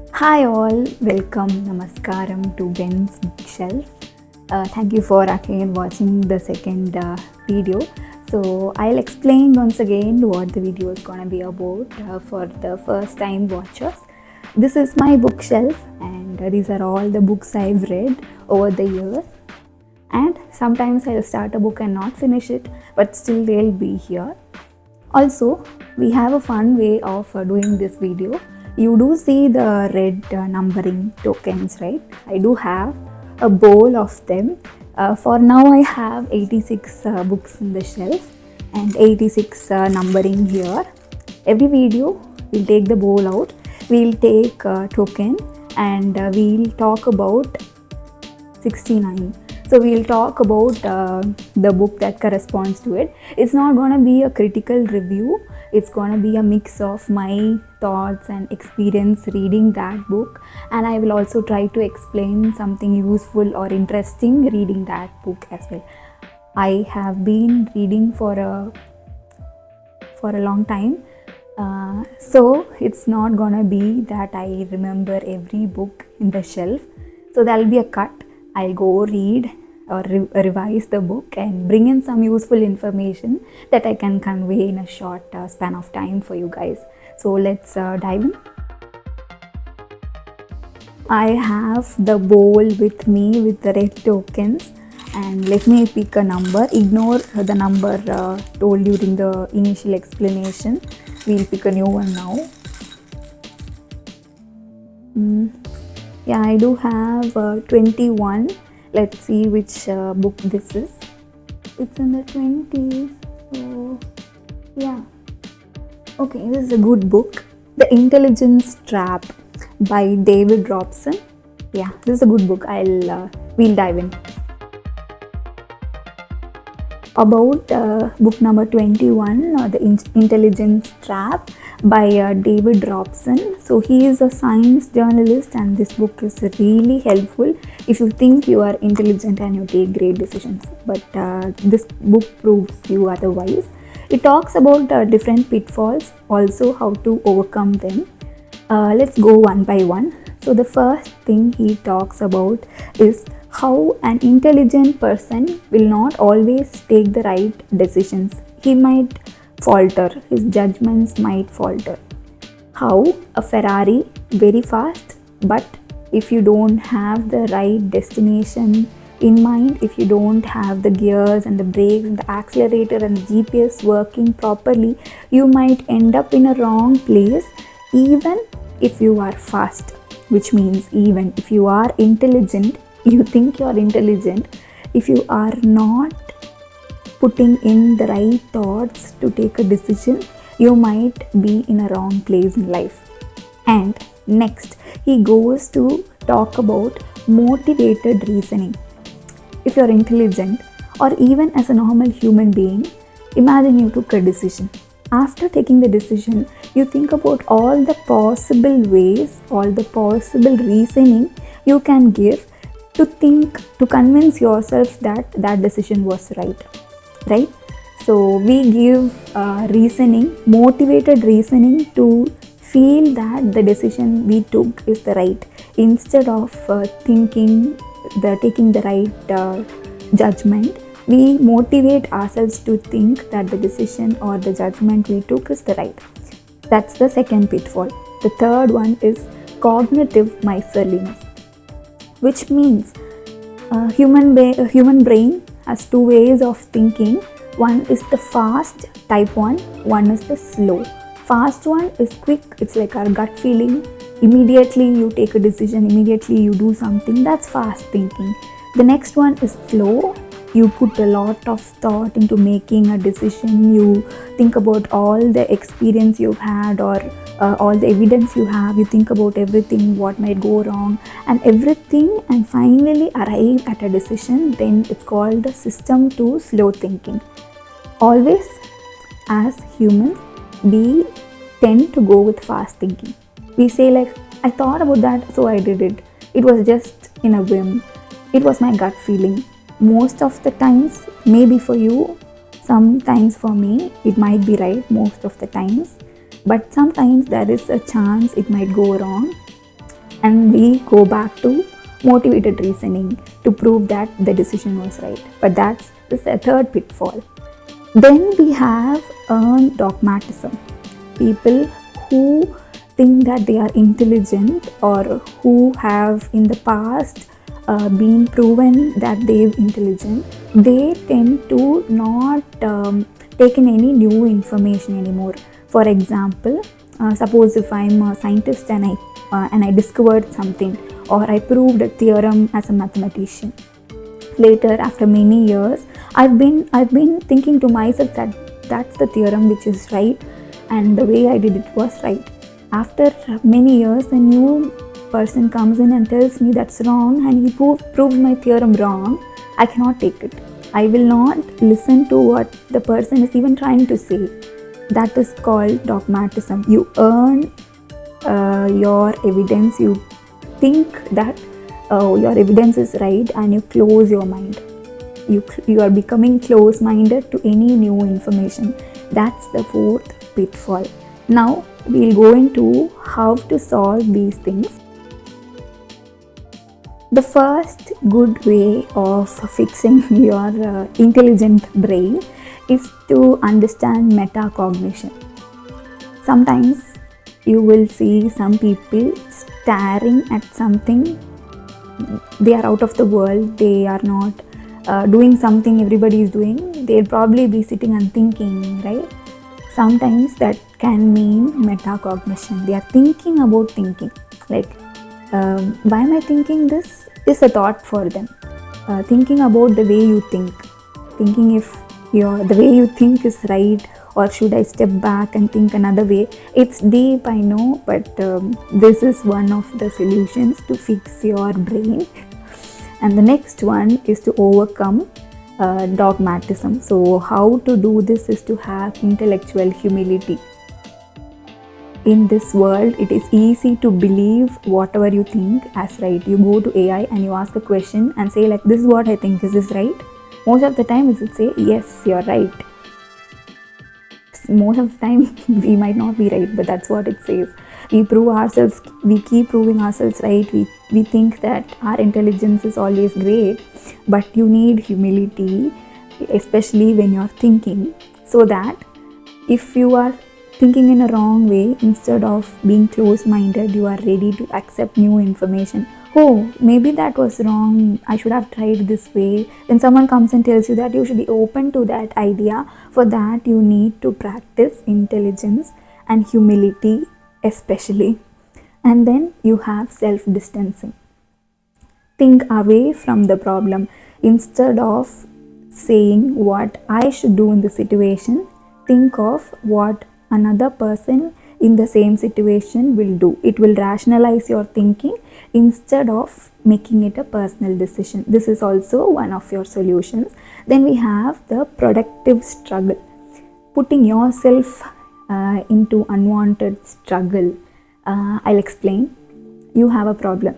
Hi all, welcome, namaskaram to Ben's bookshelf. Thank you for again watching the second video. So I'll explain once again what the video is gonna be about for the first time watchers. This is my bookshelf and these are all the books I've read over the years. And sometimes I'll start a book and not finish it, but still they'll be here. Also, we have a fun way of doing this video. You do see the red numbering tokens, right? I do have a bowl of them. For now, I have 86 books in the shelf and 86 numbering here. Every video, we'll take the bowl out, we'll take a token and we'll talk about 69. So we'll talk about the book that corresponds to it. It's not going to be a critical review. It's going to be a mix of my thoughts and experience reading that book, and I will also try to explain something useful or interesting reading that book as well. I have been reading for a long time, so it's not going to be that I remember every book in the shelf. So that'll be a cut. I'll go read or revise the book and bring in some useful information that I can convey in a short span of time for you guys. So let's dive in. I have the bowl with me with the red tokens, and let me pick a number. Ignore the number told during the initial explanation. We'll pick a new one now. Yeah, I do have 21. Let's see which book this is. It's in the 20s, so yeah. Okay, this is a good book. The Intelligence Trap by David Robson. Yeah, this is a good book. We'll dive in. About book number 21, The Intelligence Trap by David Robson. So he is a science journalist, and this book is really helpful if you think you are intelligent and you take great decisions. But this book proves you otherwise. It talks about different pitfalls, also how to overcome them. Let's go one by one. So the first thing he talks about is how an intelligent person will not always take the right decisions. He might falter, his judgments might falter. How a Ferrari very fast, but if you don't have the right destination in mind, if you don't have the gears and the brakes and the accelerator and the GPS working properly, you might end up in a wrong place even if you are fast. Which means even if you are intelligent, you think you are intelligent, if you are not putting in the right thoughts to take a decision, you might be in a wrong place in life. And next, he goes to talk about motivated reasoning. If you're intelligent, or even as a normal human being, imagine you took a decision. After taking the decision, you think about all the possible ways, all the possible reasoning you can give to convince yourself that that decision was right? So we give reasoning, motivated reasoning, to feel that the decision we took is the right, instead of taking the right judgment. We motivate ourselves to think that the decision or the judgment we took is the right. That's the second pitfall. The third one is cognitive miserliness, which means human brain has two ways of thinking. One is the fast type one is the slow. Fast one is quick, it's like our gut feeling. Immediately you take a decision, immediately you do something, that's fast thinking. The next one is slow. You put a lot of thought into making a decision. You think about all the experience you've had or all the evidence you have. You think about everything, what might go wrong and everything, and finally arrive at a decision. Then it's called the system 2 slow thinking. Always, as humans, we tend to go with fast thinking. We say like, I thought about that, so I did it. It was just in a whim. It was my gut feeling. Most of the times, maybe for you, sometimes for me, it might be right most of the times. But sometimes there is a chance it might go wrong. and we go back to motivated reasoning to prove that the decision was right. But that's the third pitfall. Then we have earned dogmatism. People who think that they are intelligent or who have in the past been proven that they're intelligent, they tend to not take in any new information anymore. For example, suppose if I'm a scientist and I discovered something, or I proved a theorem as a mathematician. Later, after many years, I've been thinking to myself that that's the theorem which is right, and the way I did it was right. After many years, a new person comes in and tells me that's wrong, and he proves my theorem wrong. I cannot take it. I will not listen to what the person is even trying to say. That is called dogmatism. You earn your evidence. You think that your evidence is right, and you close your mind. You are becoming close-minded to any new information. That's the fourth pitfall. Now we'll go into how to solve these things. The first good way of fixing your intelligent brain is to understand metacognition. Sometimes you will see some people staring at something. They are out of the world. They are not doing something everybody is doing. They'll probably be sitting and thinking, right? Sometimes that can mean metacognition. They are thinking about thinking. Like, why am I thinking this? Is a thought for them. Thinking about the way you think. Thinking if the way you think is right, or should I step back and think another way. It's deep, I know, but this is one of the solutions to fix your brain. And the next one is to overcome dogmatism. So how to do this is to have intellectual humility. In this world, it is easy to believe whatever you think as right. You go to AI and you ask a question and say like, this is what I think, is this right? Most of the time it will say, yes, you're right. Most of the time we might not be right, but that's what it says. We keep proving ourselves right. We think that our intelligence is always great, but you need humility, especially when you're thinking, so that if you are thinking in a wrong way, instead of being close-minded, you are ready to accept new information. Oh, maybe that was wrong, I should have tried this way. When someone comes and tells you that, you should be open to that idea. For that, you need to practice intelligence and humility especially. And then you have self-distancing. Think away from the problem. Instead of saying what I should do in the situation, think of what another person in the same situation will do. It will rationalize your thinking instead of making it a personal decision. This is also one of your solutions. Then we have the productive struggle. Putting yourself into unwanted struggle. I'll explain. You have a problem.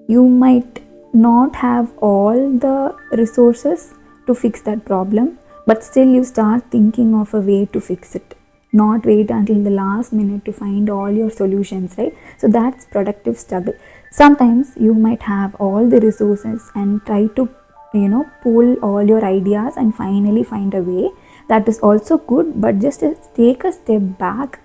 You might not have all the resources to fix that problem, but still you start thinking of a way to fix it. Not wait until the last minute to find all your solutions, right? So that's productive struggle. Sometimes you might have all the resources and try to, pull all your ideas and finally find a way. That is also good, but just take a step back,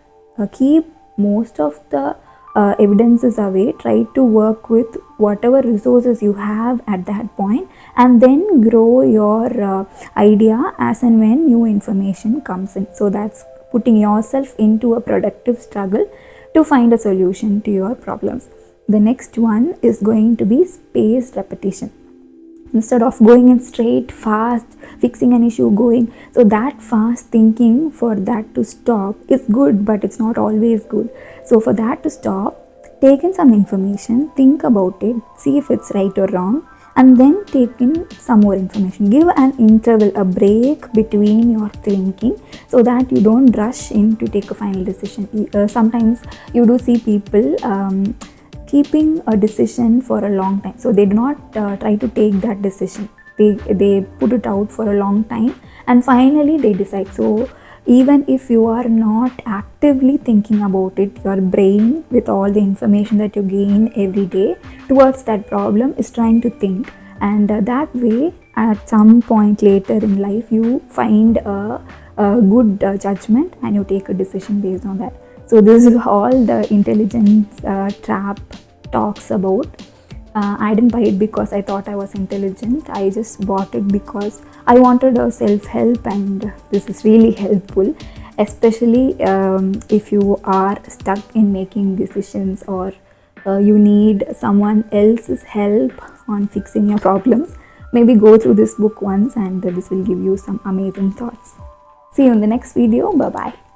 keep most of the evidences away, try to work with whatever resources you have at that point, and then grow your idea as and when new information comes in. So that's putting yourself into a productive struggle to find a solution to your problems. The next one is going to be spaced repetition. Instead of going in straight, fast, fixing an issue, going. So that fast thinking, for that to stop is good, but it's not always good. So for that to stop, take in some information, think about it, see if it's right or wrong, and then take in some more information. Give an interval, a break between your thinking, so that you don't rush in to take a final decision. Sometimes you do see people keeping a decision for a long time. So they do not try to take that decision. They put it out for a long time and finally they decide. So even if you are not actively thinking about it, your brain, with all the information that you gain every day towards that problem, is trying to think. And that way, at some point later in life, you find a good judgment and you take a decision based on that. So this is all the intelligence trap talks about. I didn't buy it because I thought I was intelligent. I just bought it because I wanted a self-help, and this is really helpful, especially if you are stuck in making decisions, or you need someone else's help on fixing your problems. Maybe go through this book once, and this will give you some amazing thoughts. See you in the next video. Bye bye.